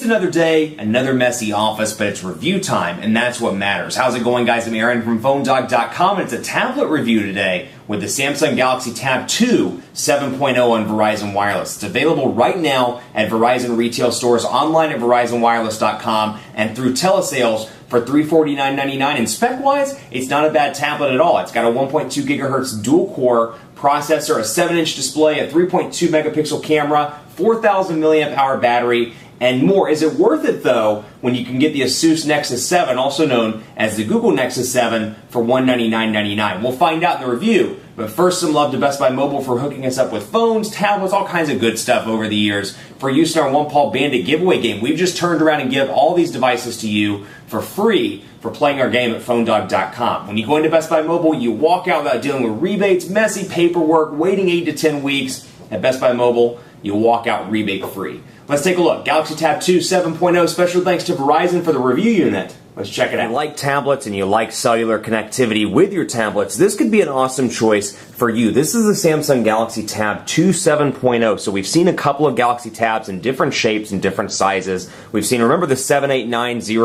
another day, another messy office, but it's review time, and that's what matters. How's it going, guys? I'm Aaron from PhoneDog.com, and it's a tablet review today with the Samsung Galaxy Tab 2 7.0 on Verizon Wireless. It's available right now at Verizon retail stores, online at VerizonWireless.com, and through telesales for $349.99. And spec-wise, it's not a bad tablet at all. It's got a 1.2 gigahertz dual-core processor, a 7-inch display, a 3.2 megapixel camera, 4,000 milliamp hour battery, and more. Is it worth it, though, when you can get the Asus Nexus 7, also known as the Google Nexus 7, for $199.99? We'll find out in the review, but first, some love to Best Buy Mobile for hooking us up with phones, tablets, all kinds of good stuff over the years for use in our One Paw Bandit giveaway game. We've just turned around and give all these devices to you for free for playing our game at PhoneDog.com. When you go into Best Buy Mobile, you walk out without dealing with rebates, messy paperwork, waiting 8 to 10 weeks. At Best Buy Mobile, you'll walk out rebate free. Let's take a look. Galaxy Tab 2 7.0, special thanks to Verizon for the review unit. Let's check it out. If you like tablets and you like cellular connectivity with your tablets, this could be an awesome choice for you. This is the Samsung Galaxy Tab 2 7.0. So we've seen a couple of Galaxy Tabs in different shapes and different sizes. We've seen, remember the 7890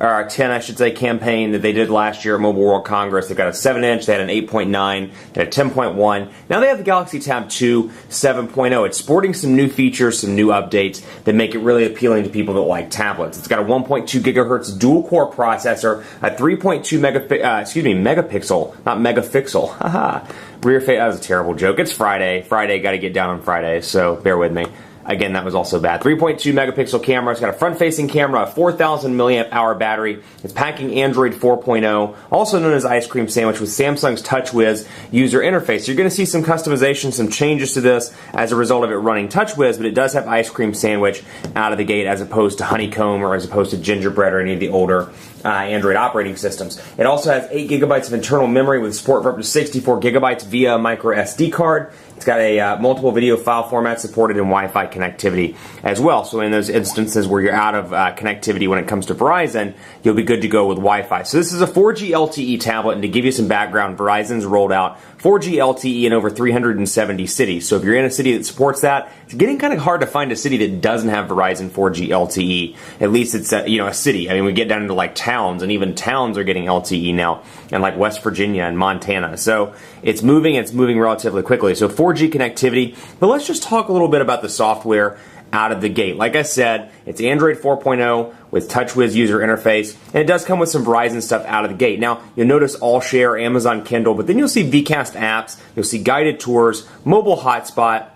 or 10, I should say, campaign that they did last year at Mobile World Congress. They got a 7-inch, they had an 8.9, they had a 10.1. Now they have the Galaxy Tab 2 7.0. It's sporting some new features, some new updates that make it really appealing to people that like tablets. It's got a 1.2 gigahertz dual-core processor, a 3.2 megapixel, not megapixel, haha, rear face. That was a terrible joke. It's Friday. Friday, got to get down on Friday, so bear with me. Again, that was also bad. 3.2 megapixel camera. It's got a front-facing camera, a 4,000 milliamp hour battery. It's packing Android 4.0, also known as Ice Cream Sandwich, with Samsung's TouchWiz user interface. You're going to see some customization, some changes to this as a result of it running TouchWiz, but it does have Ice Cream Sandwich out of the gate as opposed to Honeycomb or as opposed to Gingerbread or any of the older Android operating systems. It also has 8 gigabytes of internal memory with support for up to 64 gigabytes via micro SD card. It's got a multiple video file format supported in Wi-Fi connectivity as well. So in those instances where you're out of connectivity when it comes to Verizon, you'll be good to go with Wi-Fi. So this is a 4G LTE tablet, and to give you some background, Verizon's rolled out 4G LTE in over 370 cities. So if you're in a city that supports that, it's getting kind of hard to find a city that doesn't have Verizon 4G LTE. At least it's a city. I mean, we get down into like towns, and even towns are getting LTE now, and like West Virginia and Montana. So it's moving relatively quickly. So 4G connectivity, but let's just talk a little bit about the software out of the gate. Like I said, it's Android 4.0 with TouchWiz user interface, and it does come with some Verizon stuff out of the gate. Now, you'll notice All Share, Amazon Kindle, but then you'll see VCast apps, you'll see guided tours, mobile hotspot,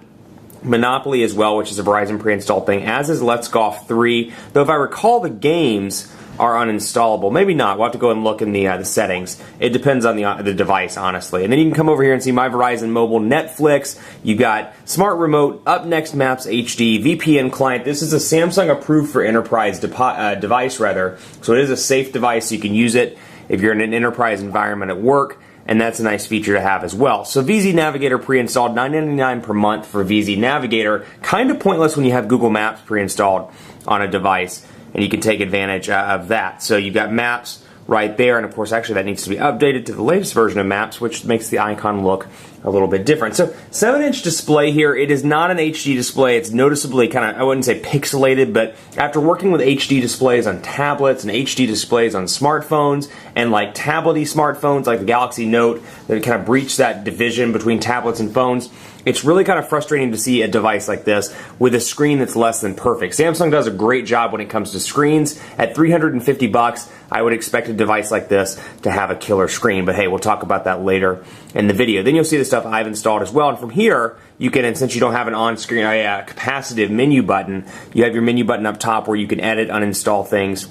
Monopoly as well, which is a Verizon pre-installed thing, as is Let's Golf 3, though if I recall, the games are uninstallable. Maybe not. We'll have to go and look in the settings. It depends on the device, honestly. And then you can come over here and see My Verizon Mobile, Netflix. You got Smart Remote, Up Next Maps HD, VPN client. This is a Samsung approved for enterprise device, rather. So it is a safe device. So you can use it if you're in an enterprise environment at work. And that's a nice feature to have as well. So VZ Navigator pre-installed, $9.99 per month for VZ Navigator. Kind of pointless when you have Google Maps pre-installed on a device, and you can take advantage of that. So you've got Maps right there, and of course actually that needs to be updated to the latest version of Maps, which makes the icon look a little bit different. So 7-inch display here. It is not an HD display. It's noticeably kind of, I wouldn't say pixelated, but after working with HD displays on tablets and HD displays on smartphones and like tablet-y smartphones like the Galaxy Note that kind of breach that division between tablets and phones, it's really kind of frustrating to see a device like this with a screen that's less than perfect. Samsung does a great job when it comes to screens. At $350, I would expect a device like this to have a killer screen, but hey, we'll talk about that later in the video. Then you'll see the stuff I've installed as well, and from here, you can, and since you don't have an on-screen capacitive menu button, you have your menu button up top where you can edit, uninstall things,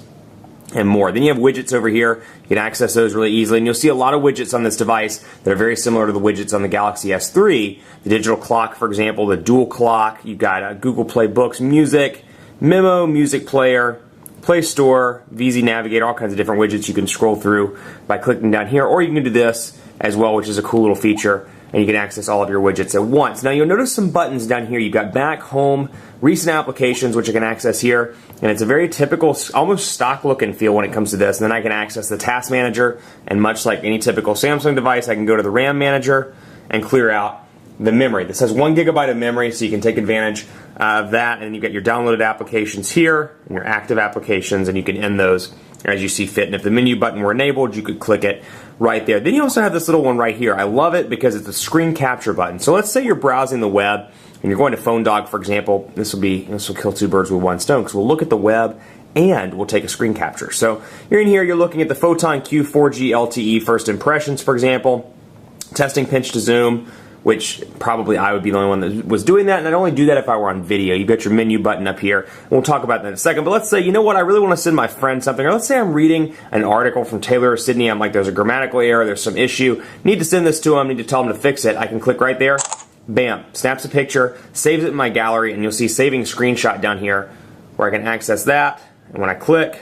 and more. Then you have widgets over here. You can access those really easily, and you'll see a lot of widgets on this device that are very similar to the widgets on the Galaxy S3. The digital clock, for example, the dual clock. You've got Google Play Books, Music, Memo, Music Player, Play Store, VZ Navigator, all kinds of different widgets you can scroll through by clicking down here, or you can do this as well, which is a cool little feature, and you can access all of your widgets at once. Now you'll notice some buttons down here. You've got Back, Home, Recent Applications, which I can access here, and it's a very typical, almost stock look and feel when it comes to this. And then I can access the Task Manager, and much like any typical Samsung device, I can go to the RAM Manager and clear out the memory. This has 1 gigabyte of memory, so you can take advantage of that, and you got your downloaded applications here and your active applications, and you can end those as you see fit. And if the menu button were enabled, you could click it right there. Then you also have this little one right here. I love it because it's a screen capture button. So let's say you're browsing the web and you're going to PhoneDog, for example. This will kill two birds with one stone, because we'll look at the web and we'll take a screen capture. So you're in here, you're looking at the Photon Q 4G LTE first impressions, for example, testing pinch to zoom, which probably I would be the only one that was doing that, and I'd only do that if I were on video. You've got your menu button up here, and we'll talk about that in a second. But let's say, you know what, I really want to send my friend something, or let's say I'm reading an article from Taylor or Sydney, I'm like, there's a grammatical error, there's some issue, need to send this to them, need to tell them to fix it. I can click right there, bam, snaps a picture, saves it in my gallery, and you'll see saving screenshot down here, where I can access that, and when I click,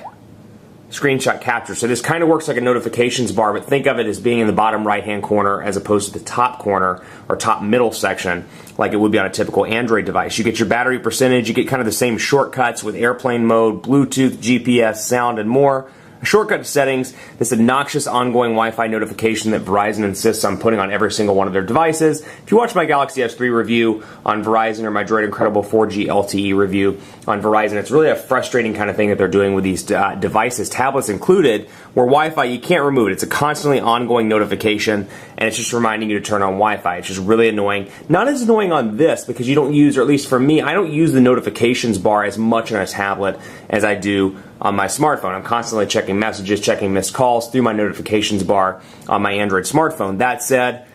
screenshot capture. So this kind of works like a notifications bar, but think of it as being in the bottom right hand corner as opposed to the top corner or top middle section like it would be on a typical Android device. You get your battery percentage, you get kind of the same shortcuts with airplane mode, Bluetooth, GPS, sound, and more. A shortcut to settings, this obnoxious ongoing Wi-Fi notification that Verizon insists on putting on every single one of their devices. If you watch my Galaxy S3 review on Verizon or my Droid Incredible 4G LTE review on Verizon, it's really a frustrating kind of thing that they're doing with these devices, tablets included, where Wi-Fi, you can't remove it. It's a constantly ongoing notification, and it's just reminding you to turn on Wi-Fi. It's just really annoying. Not as annoying on this, because you don't use, or at least for me, I don't use the notifications bar as much on a tablet as I do on my smartphone. I'm constantly checking messages, checking missed calls through my notifications bar on my Android smartphone. That said,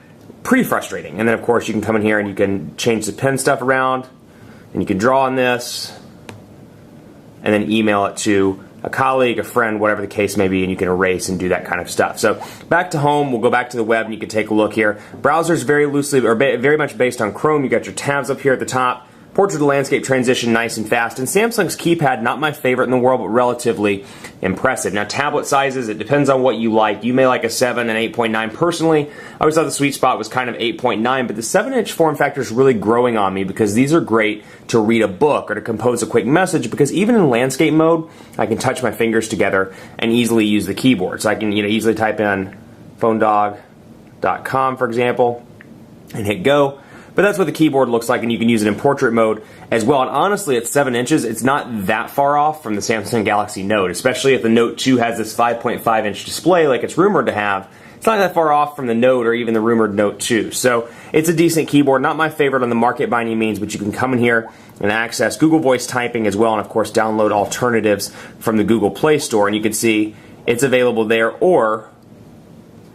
pretty frustrating. And then of course you can come in here and you can change the pen stuff around, and you can draw on this, and then email it to a colleague, a friend, whatever the case may be, and you can erase and do that kind of stuff. So back to home, we'll go back to the web and you can take a look here. Browser's very loosely, or very much based on Chrome. You got your tabs up here at the top. Portrait to landscape transition nice and fast, and Samsung's keypad, not my favorite in the world, but relatively impressive. Now tablet sizes, it depends on what you like. You may like a 7 and 8.9. Personally, I always thought the sweet spot was kind of 8.9, but the 7-inch form factor is really growing on me, because these are great to read a book or to compose a quick message, because even in landscape mode, I can touch my fingers together and easily use the keyboard. So I can easily type in phonedog.com, for example, and hit go. But that's what the keyboard looks like, and you can use it in portrait mode as well. And honestly, at 7 inches, it's not that far off from the Samsung Galaxy Note, especially if the Note 2 has this 5.5-inch display like it's rumored to have. It's not that far off from the Note or even the rumored Note 2. So it's a decent keyboard. Not my favorite on the market by any means, but you can come in here and access Google Voice typing as well, and of course download alternatives from the Google Play Store, and you can see it's available there, or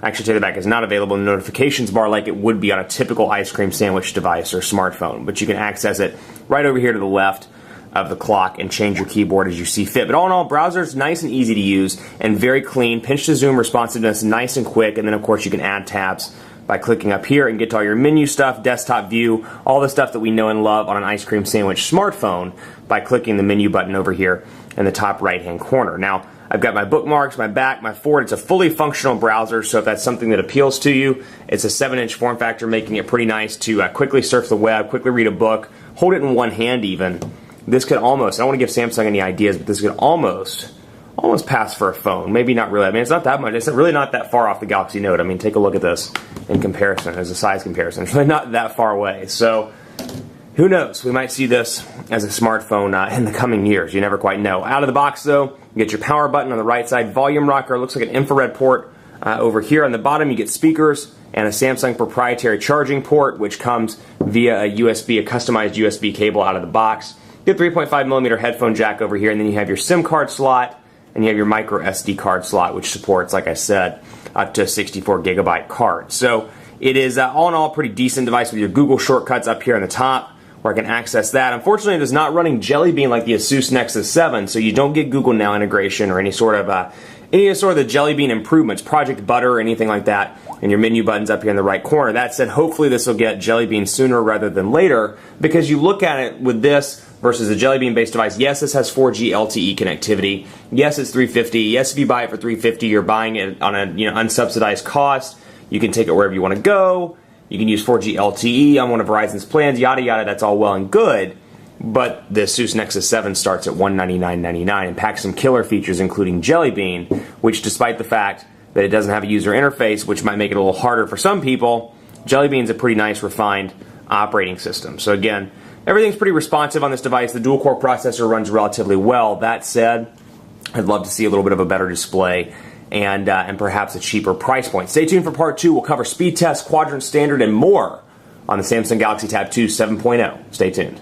actually, take that back, it's not available in the notifications bar like it would be on a typical ice cream sandwich device or smartphone. But you can access it right over here to the left of the clock and change your keyboard as you see fit. But all in all, browser's nice and easy to use and very clean. Pinch to zoom responsiveness, nice and quick. And then, of course, you can add tabs by clicking up here and get to all your menu stuff, desktop view, all the stuff that we know and love on an ice cream sandwich smartphone by clicking the menu button over here in the top right-hand corner. Now, I've got my bookmarks, my back, my forward. It's a fully functional browser, so if that's something that appeals to you, it's a 7-inch form factor, making it pretty nice to quickly surf the web, quickly read a book, hold it in one hand even. This could almost, I don't want to give Samsung any ideas, but this could almost pass for a phone. Maybe not really. I mean, it's not that much. It's really not that far off the Galaxy Note. I mean, take a look at this in comparison, as a size comparison. It's really not that far away. So who knows? We might see this as a smartphone in the coming years. You never quite know. Out of the box, though, you get your power button on the right side, volume rocker. It looks like an infrared port over here. On the bottom, you get speakers and a Samsung proprietary charging port, which comes via a customized USB cable out of the box. You get 3.5mm headphone jack over here, and then you have your SIM card slot, and you have your micro SD card slot, which supports, like I said, up to a 64GB card. So it is, all in all, a pretty decent device with your Google shortcuts up here on the top, where I can access that. Unfortunately, it is not running Jelly Bean like the Asus Nexus 7, so you don't get Google Now integration or any sort of the Jelly Bean improvements, Project Butter or anything like that, and your menu button's up here in the right corner. That said, hopefully this will get Jelly Bean sooner rather than later, because you look at it with this versus a Jelly Bean based device. Yes, this has 4G LTE connectivity. Yes, it's $350. Yes, if you buy it for $350, you're buying it on a unsubsidized cost. You can take it wherever you want to go. You can use 4G LTE on one of Verizon's plans, yada yada, that's all well and good, but the Asus Nexus 7 starts at $199.99 and packs some killer features including Jelly Bean, which despite the fact that it doesn't have a user interface, which might make it a little harder for some people, Jelly Bean's a pretty nice refined operating system. So again, Everything's pretty responsive on this device. The dual-core processor runs relatively well. That said, I'd love to see a little bit of a better display and perhaps a cheaper price point. Stay tuned for part 2. We'll cover speed test, quadrant standard, and more on the Samsung Galaxy Tab 2 7.0. Stay tuned.